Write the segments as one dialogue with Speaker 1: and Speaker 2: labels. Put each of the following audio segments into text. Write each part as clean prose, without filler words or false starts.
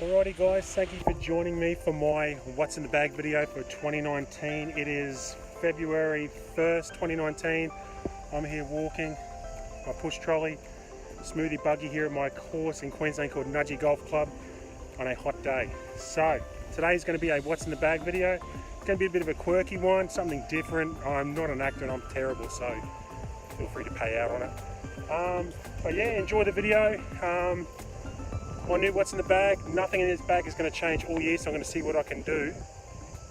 Speaker 1: Alrighty guys, thank you for joining me for my What's in the Bag video for 2019. It is February 1st, 2019. I'm here walking my push trolley, smoothie buggy here at my course in Queensland called Nudgee Golf Club on a hot day. So today's going to be a What's in the Bag video. It's going to be a bit of a quirky one, something different. I'm not an actor and I'm terrible, so feel free to pay out on it. But yeah, enjoy the video. My new What's in the Bag, nothing in this bag is going to change all year, so I'm going to see what I can do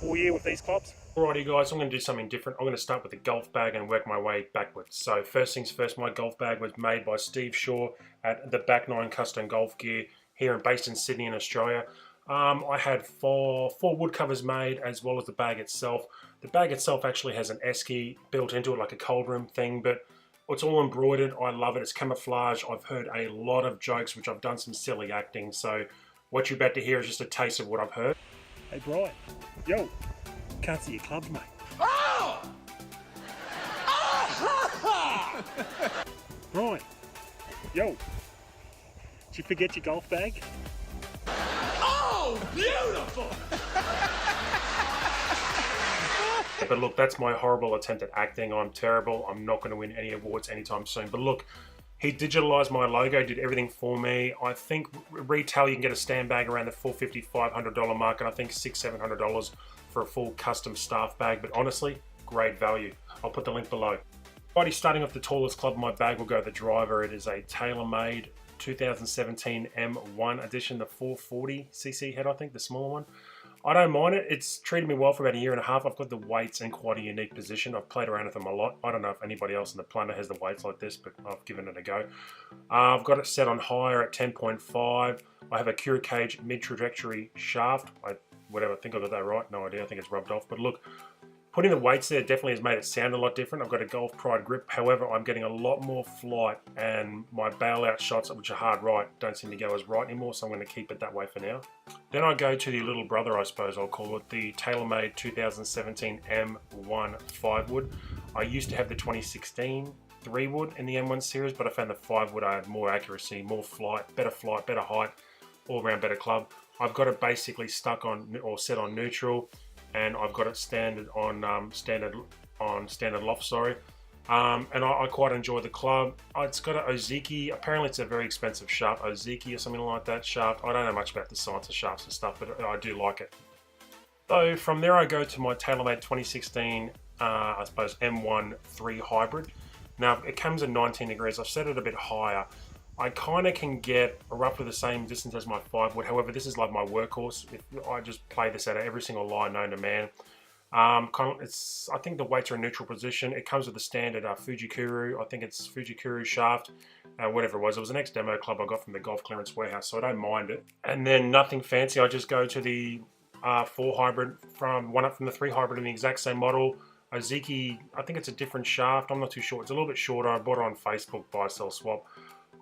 Speaker 1: all year with these clubs. Alrighty guys, I'm going to do something different. I'm going to start with the golf bag and work my way backwards. So first things first, my golf bag was made by Steve Shaw at the Back Nine Custom Golf Gear here based in Sydney in Australia. I had four wood covers made as well as the bag itself. The bag itself actually has an esky built into it like a cold room thing, but it's all embroidered. I love it. It's camouflage. I've heard a lot of jokes, which I've done some silly acting. So what you're about to hear is just a taste of what I've heard. Hey, Brian. Yo. Can't see your clubs, mate. Oh! Brian. Yo. Did you forget your golf bag?
Speaker 2: Oh, beautiful!
Speaker 1: But look, that's my horrible attempt at acting. I'm terrible. I'm not going to win any awards anytime soon. But look, he digitalized my logo, did everything for me. I think retail you can get a stand bag around the $450, $500 mark, and I think $600, $700 for a full custom staff bag. But honestly, great value. I'll put the link below. Alrighty, starting off the tallest club in my bag, will go the driver. It is a TaylorMade 2017 M1 edition, the 440cc head, I think, the smaller one. I don't mind it. It's treated me well for about a year and a half. I've got the weights in quite a unique position. I've played around with them a lot. I don't know if anybody else in the planet has the weights like this, but I've given it a go. I've got it set on higher at 10.5. I have a Cura Cage mid-trajectory shaft. I think I got that right. No idea. I think it's rubbed off. But look, putting the weights there definitely has made it sound a lot different. I've got a Golf Pride grip. However, I'm getting a lot more flight, and my bailout shots, which are hard right, don't seem to go as right anymore, so I'm going to keep it that way for now. Then I go to the little brother, I suppose I'll call it, the TaylorMade 2017 M1 5 wood. I used to have the 2016 3 wood in the M1 series, but I found the 5 wood I had more accuracy, more flight, better height, all around better club. I've got it basically stuck on or set on neutral, and I've got it standard on standard loft, sorry. And I quite enjoy the club. It's got an Ozeki, apparently it's a very expensive shaft, Ozeki or something like that shaft. I don't know much about the science of shafts and stuff, but I do like it. So from there I go to my TaylorMade 2016, I suppose M1 3 hybrid. Now it comes at 19 degrees, I've set it a bit higher. I kind of can get roughly the same distance as my 5 wood. However, this is like my workhorse. I just play this out of every single line known to man. I think the weights are in neutral position. It comes with the standard Fujikuru. I think it's Fujikuru shaft, whatever it was. It was an ex-demo club I got from the Golf Clearance Warehouse, so I don't mind it. And then nothing fancy. I just go to the 4 hybrid one up from the 3 hybrid in the exact same model. Ozeki, I think it's a different shaft. I'm not too sure. It's a little bit shorter. I bought it on Facebook, buy, sell, swap.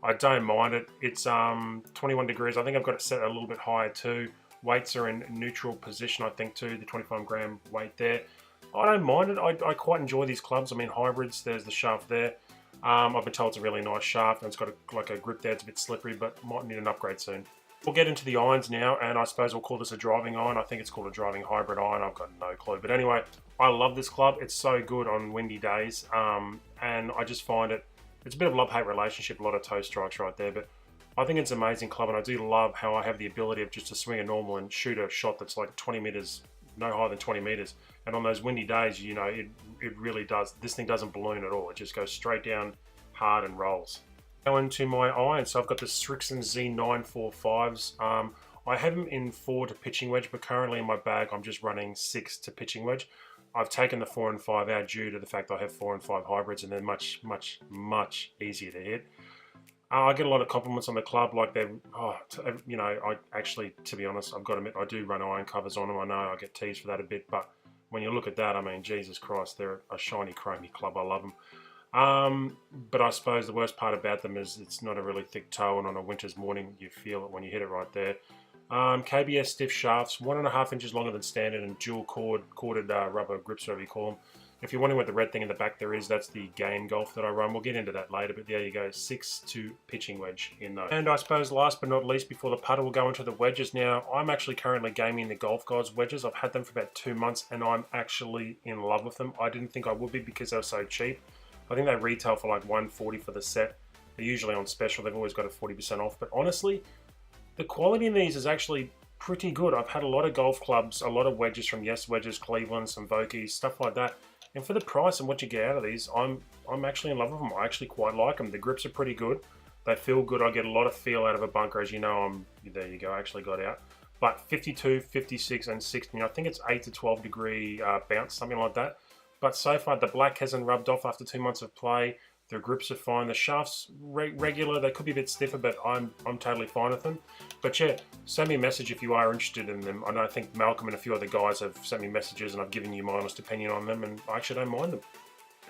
Speaker 1: I don't mind it. It's 21 degrees. I think I've got it set a little bit higher too. Weights are in neutral position, I think, too. The 25 gram weight there. I don't mind it. I quite enjoy these clubs. I mean, hybrids, there's the shaft there. I've been told it's a really nice shaft, and it's got like a grip there. It's a bit slippery, but might need an upgrade soon. We'll get into the irons now, and I suppose we'll call this a driving iron. I think it's called a driving hybrid iron. I've got no clue. But anyway, I love this club. It's so good on windy days, and I just find it's a bit of a love-hate relationship, a lot of toe strikes right there, but I think it's an amazing club, and I do love how I have the ability of just to swing a normal and shoot a shot that's like 20 meters, no higher than 20 meters. And on those windy days, you know, it really does. This thing doesn't balloon at all. It just goes straight down hard and rolls. Now into my irons. So I've got the Srixon Z945s. I have them in 4 to pitching wedge, but currently in my bag, I'm just running 6 to pitching wedge. I've taken the 4 and 5 out due to the fact that I have 4 and 5 hybrids, and they're much, much, much easier to hit. I get a lot of compliments on the club, like they're, you know, I actually, to be honest, I've got to admit, I do run iron covers on them. I know I get teased for that a bit, but when you look at that, I mean, Jesus Christ, they're a shiny, chromy club. I love them. But I suppose the worst part about them is it's not a really thick toe, and on a winter's morning, you feel it when you hit it right there. KBS stiff shafts, 1.5 inches longer than standard, and dual corded rubber grips, whatever you call them. If you're wondering what the red thing in the back there is, that's the game golf that I run. We'll get into that later, but there you go, 6-2 pitching wedge in those. And I suppose last but not least, before the putter, we'll go into the wedges. Now, I'm actually currently gaming the Golf Gods wedges. I've had them for about 2 months, and I'm actually in love with them. I didn't think I would be because they were so cheap. I think they retail for like $140 for the set. They're usually on special. They've always got a 40% off. But honestly, the quality in these is actually pretty good. I've had a lot of golf clubs, a lot of wedges from Yes Wedges, Cleveland, some Vokeys, stuff like that. And for the price and what you get out of these, I'm actually in love with them. I actually quite like them. The grips are pretty good. They feel good. I get a lot of feel out of a bunker. As you know, there you go, I actually got out. But 52, 56, and 60, I think it's 8 to 12 degree bounce, something like that. But so far, the black hasn't rubbed off after 2 months of play. The grips are fine. The shafts regular. They could be a bit stiffer, but I'm totally fine with them. But yeah, send me a message if you are interested in them. I think Malcolm and a few other guys have sent me messages, and I've given you my honest opinion on them, and I actually don't mind them.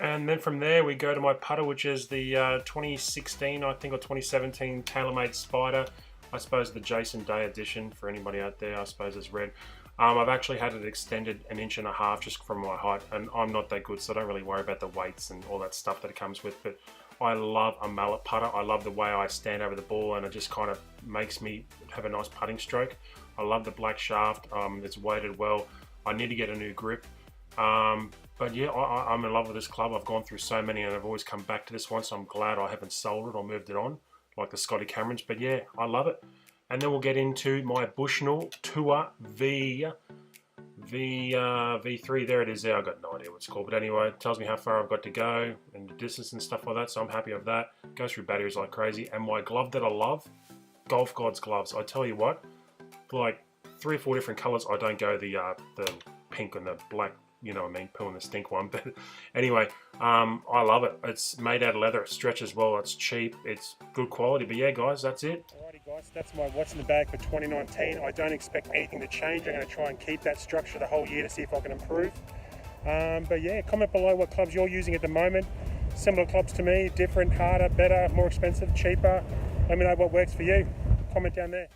Speaker 1: And then from there, we go to my putter, which is the 2016, I think, or 2017 TaylorMade Spider. I suppose the Jason Day edition for anybody out there. I suppose it's red. I've actually had it extended 1.5 inches just from my height, and I'm not that good, so I don't really worry about the weights and all that stuff that it comes with. But I love a mallet putter. I love the way I stand over the ball, and it just kind of makes me have a nice putting stroke. I love the black shaft. It's weighted well. I need to get a new grip. But yeah, I'm in love with this club. I've gone through so many, and I've always come back to this one, so I'm glad I haven't sold it or moved it on like the Scotty Camerons. But yeah, I love it. And then we'll get into my Bushnell Tour V3. There it is there. I've got no idea what it's called. But anyway, it tells me how far I've got to go and the distance and stuff like that. So I'm happy with that. Goes through batteries like crazy. And my glove that I love, Golf Gods gloves. I tell you what, like 3 or 4 different colors. I don't go the pink and the black, you know what I mean, poo and the stink one. But anyway, I love it. It's made out of leather. It stretches well. It's cheap. It's good quality. But yeah, guys, that's it. Alrighty, guys, that's my what's in the bag for 2019. I don't expect anything to change. I'm going to try and keep that structure the whole year to see if I can improve. But yeah, comment below what clubs you're using at the moment. Similar clubs to me, different, harder, better, more expensive, cheaper. Let me know what works for you. Comment down there.